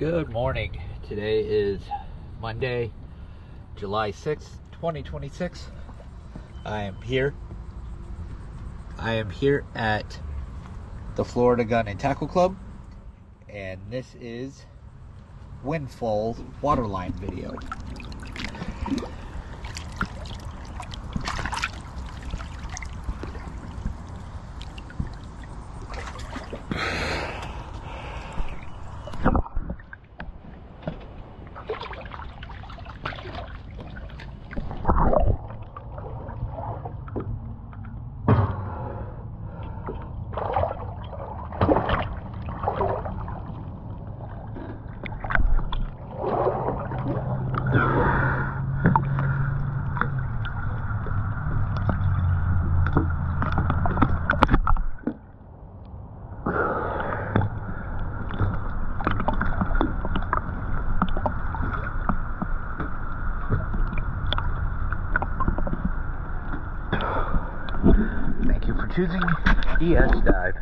Good morning. Today is Monday, July 6th, 2026. I am here at the Florida Gun and Tackle Club, and this is Wynn Foll waterline video. Thank you for choosing ES Dive.